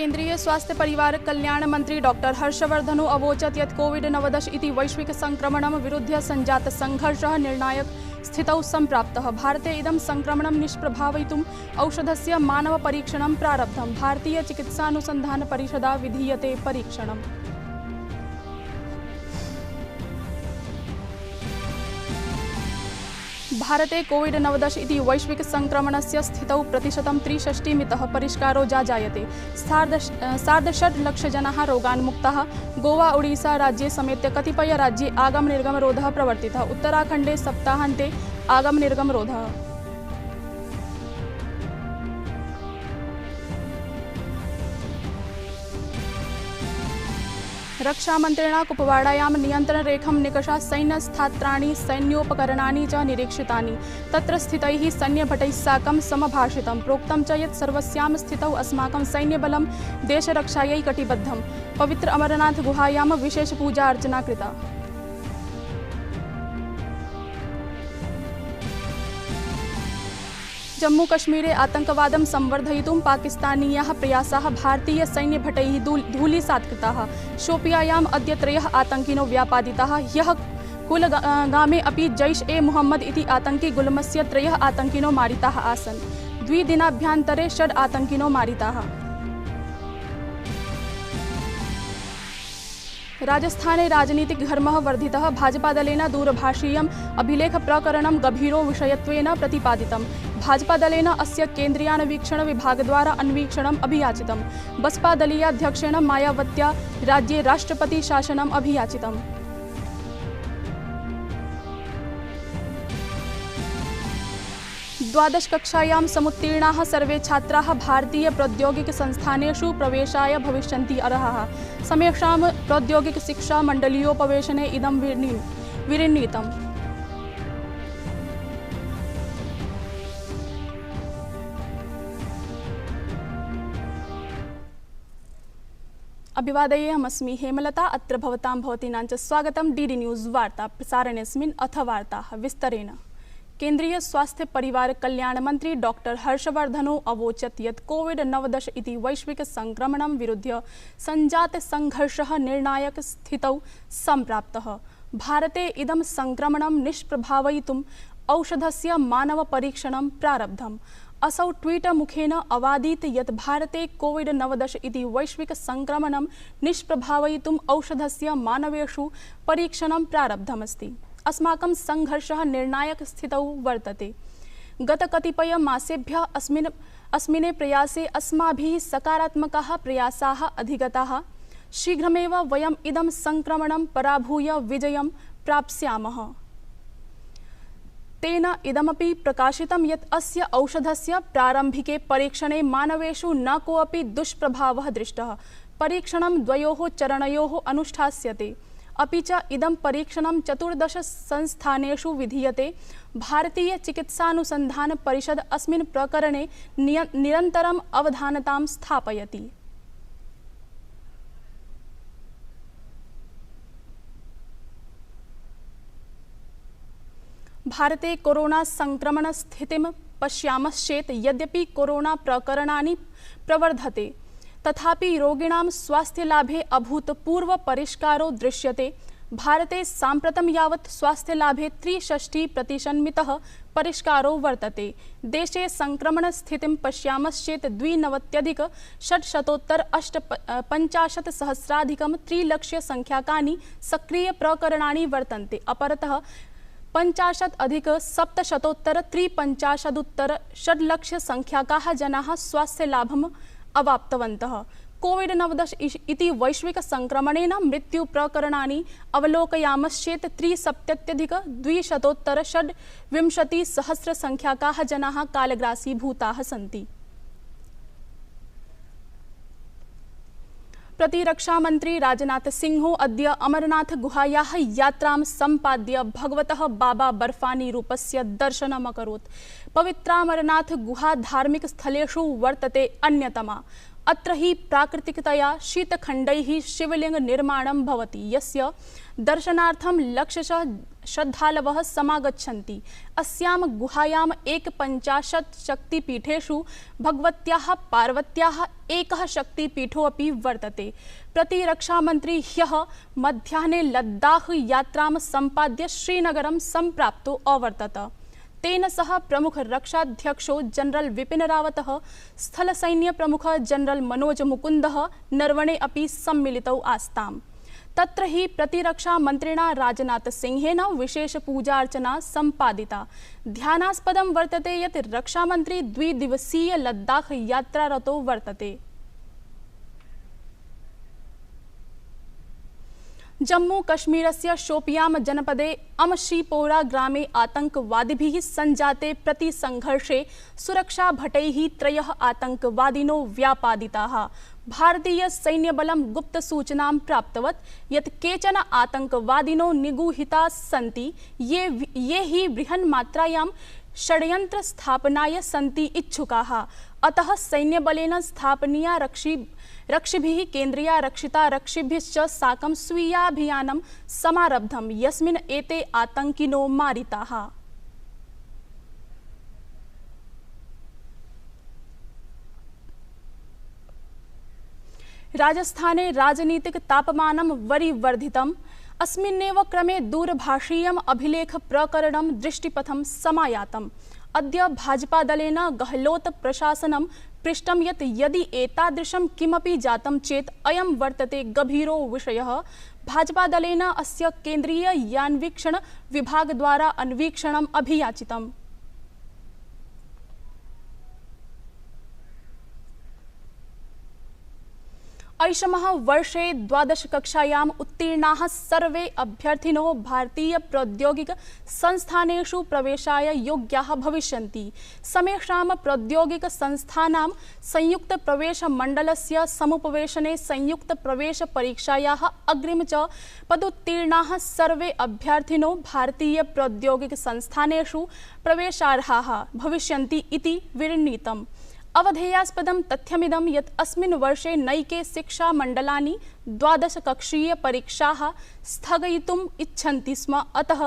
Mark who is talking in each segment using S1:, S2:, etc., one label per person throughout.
S1: केंद्रीय स्वास्थ्य परिवार कल्याण मंत्री डॉक्टर हर्षवर्धनो अवोचत् यत् कोविड-19 इति वैश्विक संक्रमणं विरुध्य संजात संघर्षः निर्णायक स्थितौ सम्प्राप्तः। भारते इदं संक्रमणं निष्प्रभावयितुम् औषधस्य मानव परीक्षणं प्रारब्धम्। भारतीय चिकित्सानुसंधान परिषदा विधीयते परीक्षणम्। भारते कोविड-19 इति वैश्विक संक्रमणस्य स्थितौ प्रतिशतं 63 मितः परिष्कारो जायते। 6.5 लाख जनाः रोगान्मुक्ताः। गोवा ओडिशा राज्ये समेत्य कतिपय राज्ये आगमनिर्गमरोधः प्रवर्तितः। उत्तराखण्डे सप्ताहान्ते आगमनिर्गमरोधः। रक्षामन्त्रिणा कुपवाडायां नियन्त्रणरेखां निकषा सैन्यस्थात्राणि सैन्योपकरणानि च निरीक्षितानि। तत्र स्थितैः सैन्यभटैः साकं समभाषितं। प्रोक्तं च यत् सर्वस्यां स्थितौ अस्माकं सैन्यबलं देशरक्षायै कटिबद्धम्। पवित्र अमरनाथ गुहायां विशेष पूजा अर्चना कृता। जम्मूकश्मीरे आतंकवादं संवर्धयितुं पाकिस्तानीयाः प्रयासाः भारतीय सैन्यभटैः धूलिसात्कृताः। शोपियायाम् अद्य 3 आतङ्किनो व्यापादिताः। ह्यः कुलगामे अपि जैश-ए-मोहम्मद इति आतङ्कि गुल्मस्य 3 आतङ्किनो मारिताः आसन्। 2 दिनाभ्यन्तरे 6 आतङ्किनो मारिताः। राजस्थाने राजनीतिक घर्मः वर्धितः। भाजपादलेन दूरभाषीयम् अभिलेखप्रकरणं गभीरो विषयत्वेन प्रतिपादितम्। भाजपादलेन अस्य केन्द्रीयान्वीक्षण विभागद्वारा अन्वीक्षणम् अभियाचितम्। बसपादलीयाध्यक्षेण मायावत्या राज्ये राष्ट्रपतिशासनम् अभियाचितम्। द्वादशकक्षायां समुत्तीर्णाः सर्वे छात्राः भारतीय प्रौद्योगिकसंस्थानेषु प्रवेशाय भविष्यन्ति अर्हाः। समेषां प्रौद्योगिकशिक्षा मण्डलीयोपवेशने इदं विनिर्णीतम्। अभिवादयेऽहमस्मि हेमलता। अत्र भवतां भवतीनां च स्वागतं डीडी न्यूज़ वार्ता प्रसारणेऽस्मिन्। अथ वार्ताः विस्तरेण। केंद्रीय स्वास्थ्य परिवार कल्याण मंत्री डॉक्टर हर्षवर्धनो अवोचत् यत् कोविड-19 इति वैश्विक संक्रमणं विरुध्य संजात संघर्षः निर्णायक स्थितौ सम्प्राप्तः। भारते इदं संक्रमणं निष्प्रभावयितुम् औषधस्य मानव परीक्षणं प्रारब्धम्। असौ ट्वीट मुखेन अवादीत् यत् भारते कोविड-19 इति वैश्विक संक्रमणं निष्प्रभावयितुम् औषधस्य मानवेषु परीक्षणं प्रारब्धमस्ति। अस्माकं संघर्षः निर्णायक स्थितौ वर्तते। गत कतिपय मासेभ्यः अस्मिन् प्रयासे अस्माभिः सकारात्मकाः प्रयासाः अधिगताः। शीघ्रमेव वयम् इदं संक्रमणं पराभूय विजयं प्राप्स्यामः। तेन इदमपि प्रकाशितं यत् अस्य औषधस्य प्रारम्भिके परीक्षणे मानवेषु न कोऽपि दुष्प्रभावः दृष्टः। परीक्षणं 2 चरणयोः अनुष्ठास्यते। अपि च इदं परीक्षणं 14 संस्थानेषु विधीयते। भारतीय चिकित्सानुसंधान परिषद अस्मिन् प्रकरणे निरन्तरम् अवधानतां स्थापयति। भारते कोरोना संक्रमण स्थितिं पश्यामश्चेत् यद्यपि कोरोना प्रकरणानि प्रवर्धते तथापि रोगिणां स्वास्थ्यलाभे अभूतपूर्व परिष्कारो दृश्यते। भारते साम्प्रतं यावत् स्वास्थ्यलाभे 63% मितः परिष्कारो वर्तते। देशे संक्रमणस्थितिं पश्यामश्चेत् 92,650,850 त्रिलक्ष्यसंख्याकानि सक्रियप्रकरणानि वर्तन्ते। अपरतः 50,753,650,600,000 जनाः स्वास्थ्यलाभम् अवाप्तवन्तः। कोविड-19 इति वैश्विक संक्रमणेन मृत्युप्रकरणानि अवलोकयामश्चेत् 63,226,000 संख्याकाः जनाः कालग्रासीभूताः सन्ति। प्रतिरक्षामन्त्री राजनाथ सिंहो अद्य अमरनाथ गुहायाः यात्रां सम्पाद्य भगवतः बाबा बर्फानी रूपस्य दर्शनम् अकरोत्। पवित्रामरनाथ गुहा धार्मिकस्थलेषु वर्तते अन्यतमा। अत्र हि प्राकृतिकतया शीतखण्डैः शिवलिंग निर्माणं भवति, यस्य दर्शनार्थं श्रद्धालवः समागच्छन्ति। अस्यां गुहायां 51 शक्तिपीठेषु भगवत्याः पार्वत्याः एकः शक्तिपीठोऽपि वर्तते। प्रतिरक्षामन्त्री ह्यः मध्याह्ने लद्दाख यात्रां सम्पाद्य श्रीनगरं सम्प्राप्तो अवर्तत। तेन सह प्रमुख रक्षाध्यक्षो जनरल विपिन रावतः, स्थलसैन्य प्रमुख जनरल मनोज मुकुन्दः नरवणे अपि सम्मिलितौ आस्ताम्। तत्र हि प्रतिरक्षा मन्त्रिणा राजनाथ सिंहेन विशेष पूजार्चना सम्पादिता। ध्यानास्पदं वर्तते यत् रक्षामन्त्री द्विदिवसीय लद्दाख यात्रारतो वर्तते। जम्मू कश्मीरस्य शोपियां जनपदे अमशीपोरा ग्रामे आतंकवादिभिः संजाते प्रतिसंघर्षे सुरक्षाभटैः 3 आतंकवादिनो व्यापादिताः। भारतीय सैन्यबलं गुप्तसूचनां प्राप्तवत् यत् केचन आतंकवादिनो निगूहिताः सन्ति ये हि बृहन्मात्रायां षड्यंत्र स्थापनाय सन्ति इच्छुकाः। अतः सैन्यबलेन स्थापनीया रक्षिभिः केन्द्रीयारक्षितारक्षिभिश्च साकं स्वीयाभियानं समारब्धं, यस्मिन् एते आतंकिनो मारिताः। राजस्थाने राजनीतिक तापमानं वरिवर्धितम्। अस्मिन्नेव क्रमे दूरभाषीयम् अभिलेख प्रकरणं दृष्टिपथं समायातम्। अद्य भाजपादलेन गहलोत प्रशासनं पृष्टं यत् यदि एतादृशं किमपि जातं चेत् अयं वर्तते गभीरो विषयः। भाजपादलेन अस्य केन्द्रीययान्वीक्षण विभागद्वारा अन्वीक्षणम् अभियाचितम्। ऐषमः वर्षे 12 कक्षायाम् उत्तीर्णाः सर्वे अभ्यर्थिनो भारतीय प्रौद्योगिक संस्थानेषु प्रवेशाय योग्याः भविष्यन्ति। समेषां प्रौद्योगिक संस्थानां संयुक्त प्रवेश मण्डलस्य समुपवेशने संयुक्त प्रवेश परीक्षायाः अग्रिम च पदोत्तीर्णाः सर्वे अभ्यर्थिनो भारतीय प्रौद्योगिक संस्थानेषु प्रवेशार्हाः भविष्यन्ति इति विर्णीतम्। अवधेयास्पदं तथ्यमिदं यत् अस्मिन् वर्षे नैके शिक्षामण्डलानि 12 कक्षीय परीक्षाः स्थगयितुम् इच्छन्ति स्म। अतः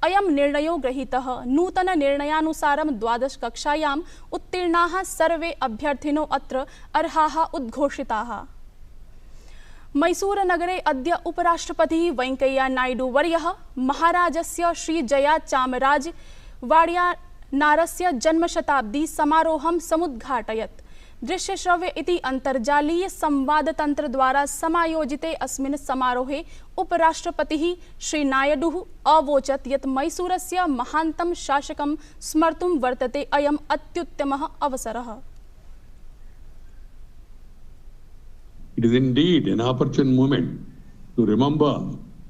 S1: अयं निर्णयो गृहीतः। नूतन निर्णयानुसारं 12 कक्षायाम् उत्तीर्णाः सर्वे अभ्यर्थिनो अत्र अर्हाः उद्घोषिताः। मैसूरनगरे अद्य उपराष्ट्रपतिः वेंकैया नायडू वर्यः महाराजस्य श्रीजयाचामराज वाडियानारस्य जन्मशताब्दी समारोहं समुद्घाटयत्। दृश्यश्रव्य इति अन्तर्जालीय संवादतन्त्र द्वारा समायोजिते अस्मिन् समारोहे उपराष्ट्रपतिः श्रीनायडूः अवोचत् यत् मैसूरस्य महान्तं शासकं स्मर्तुं वर्तते अयम् अत्युत्तमः अवसरः।
S2: It is indeed an opportune moment to remember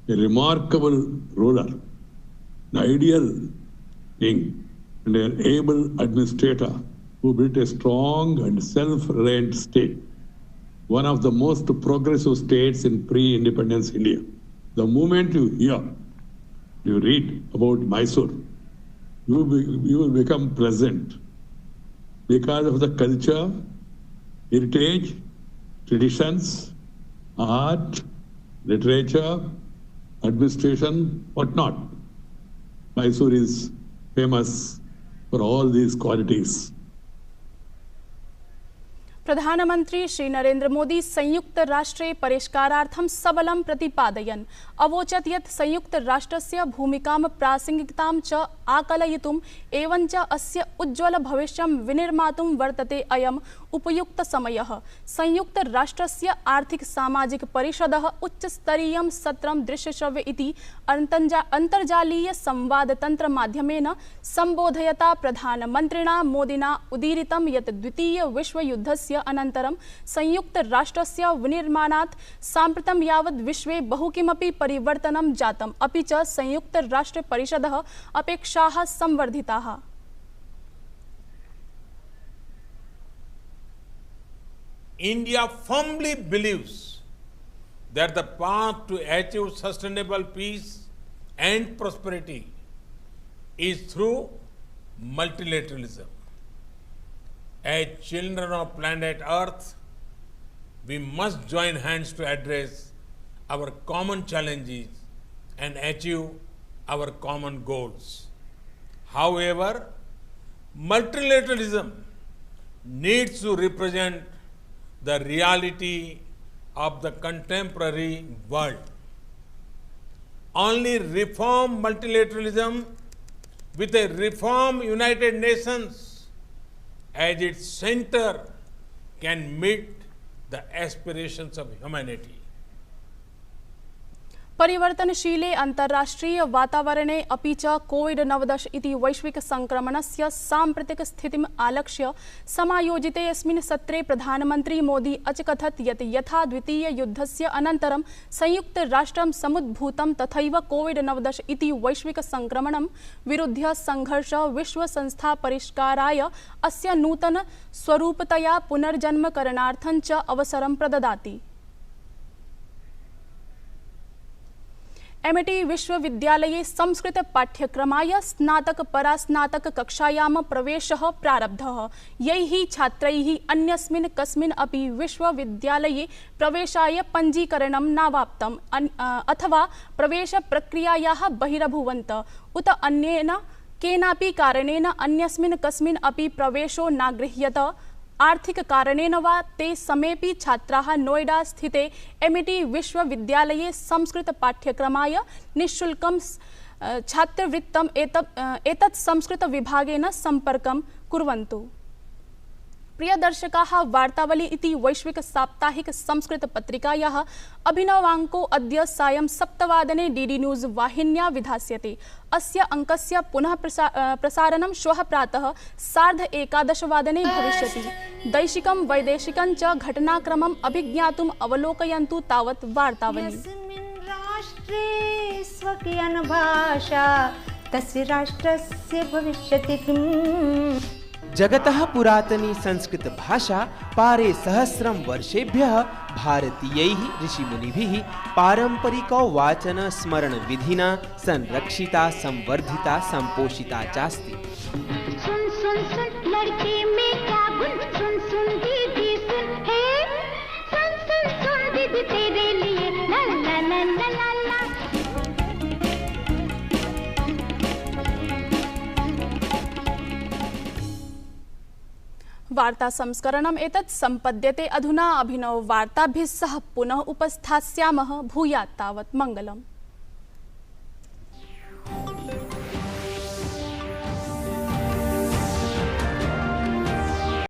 S2: a remarkable ruler, an ideal king, and an able administrator who built a strong and self-reliant state, one of the most progressive states in pre-independence India. The moment you hear, you read about Mysore, you will become pleasant because of the culture, heritage, traditions, art, literature, administration, whatnot. Mysore is famous for all these qualities.
S1: प्रधानमंत्री श्री नरेंद्र मोदी संयुक्त राष्ट्रे परिष्कारार्थं सबलं प्रतिपादयन् अवोचत् यत् संयुक्त राष्ट्रस्य भूमिकां प्रासंगिकतां च आकलयितुम् एवं च अस्य उज्ज्वल भविष्यं विनिर्मातुं वर्तते अयम् उपयुक्त समयः। संयुक्त राष्ट्रस्य आर्थिक सामाजिक परिषदः उच्चस्तरीयं सत्रं दृश्यश्रव्य इति अन्तर्जालीय संवादतन्त्र माध्यमेन सम्बोधयता प्रधानमन्त्रिणा मोदिना उदीरितं यत् द्वितीय विश्वयुद्धस्य अनन्तरं संयुक्त राष्ट्रस्य विनिर्माणात् साम्प्रतं यावत् विश्वे बहुकिमपि परिवर्तनं जातम्, अपि च संयुक्त राष्ट्र परिषदः अपेक्षाः संवर्धिताः।
S3: India firmly believes that the path to achieve sustainable peace and prosperity is through multilateralism. As children of planet Earth, we must join hands to address our common challenges and achieve our common goals. However, multilateralism needs to represent the reality of the contemporary world. Only reform multilateralism with a reform United Nations as its center can meet the aspirations of humanity.
S1: परिवर्तनशीले अन्ताराष्ट्रिय वातावरणे अपि च कोविड-19 इति वैश्विक संक्रमणस्य साम्प्रतिक स्थितिम् आलक्ष्य समायोजिते अस्मिन् सत्रे प्रधानमन्त्री मोदी अचकथत् यत् यथा द्वितीय युद्धस्य अनन्तरं संयुक्त राष्ट्रं समुद्भूतं तथैव कोविड-19 इति वैश्विक संक्रमणं विरुध्य संघर्ष विश्व संस्था परिष्काराय अस्य नूतन स्वरूपतया पुनर्जन्मकरणार्थं च अवसरं प्रददाति। एमआईटी विश्वविद्यालये संस्कृत पाठ्यक्रमाय स्नातक परास्नातक कक्षायां प्रवेशः प्रारब्धः। यैः छात्रैः अन्यस्मिन् कस्मिन् अपि विश्वविद्यालये प्रवेशाय पञ्जीकरणं नावाप्तम् अथवा प्रवेशप्रक्रियायाः बहिरभूवन्त उत अन्येन केनापि कारणेन अन्यस्मिन् कस्मिन् अपि प्रवेशो नागृह्यत। आर्थिक कारणेन वा ते समेपि छात्राः नोएडा स्थिते एमआईटी विश्वविद्यालये संस्कृत पाठ्यक्रमाय निःशुल्कं छात्रवृत्तम् एतत् संस्कृत विभागेन सम्पर्कं कुर्वन्तु। प्रिय दर्शकाः, वार्तावली इति वैश्विक साप्ताहिक संस्कृत पत्रिकायाः अभिनवाङ्को अद्य सायं 7 वादने डीडी न्यूज़ वाहिन्या विधास्यते। अस्य अङ्कस्य पुनः प्रसारणं श्वः प्रातः 11:30 वादने भविष्यति। दैशिकं वैदेशिकं च घटनाक्रमम् अभिज्ञातुम् अवलोकयन्तु तावत् वार्तावली।
S4: राष्ट्रे स्वकीयं भाषा तस्य राष्ट्रस्य भविष्यति किम्?
S5: जगतः पुरातनी संस्कृत भाषा पारे सहस्रं वर्षेभ्यः भारतीयैः ऋषिमुनिभिः पारंपरिको वाचन स्मरण विधिना संरक्षिता संवर्धिता संपोषिता चास्ति।
S6: सुन सुन सुन लड़के में क्या गुण, सुन सुन दीदी सुन, हे सुन सुन सुन दीदी तेरे लिए ला ला ला ला ला ला।
S1: वार्ता संस्करणम् एतत् सम्पद्यते अधुना। अभिनव वार्ताभिः सह पुनः उपस्थास्यामः। भूयात् तावत् मङ्गलम्।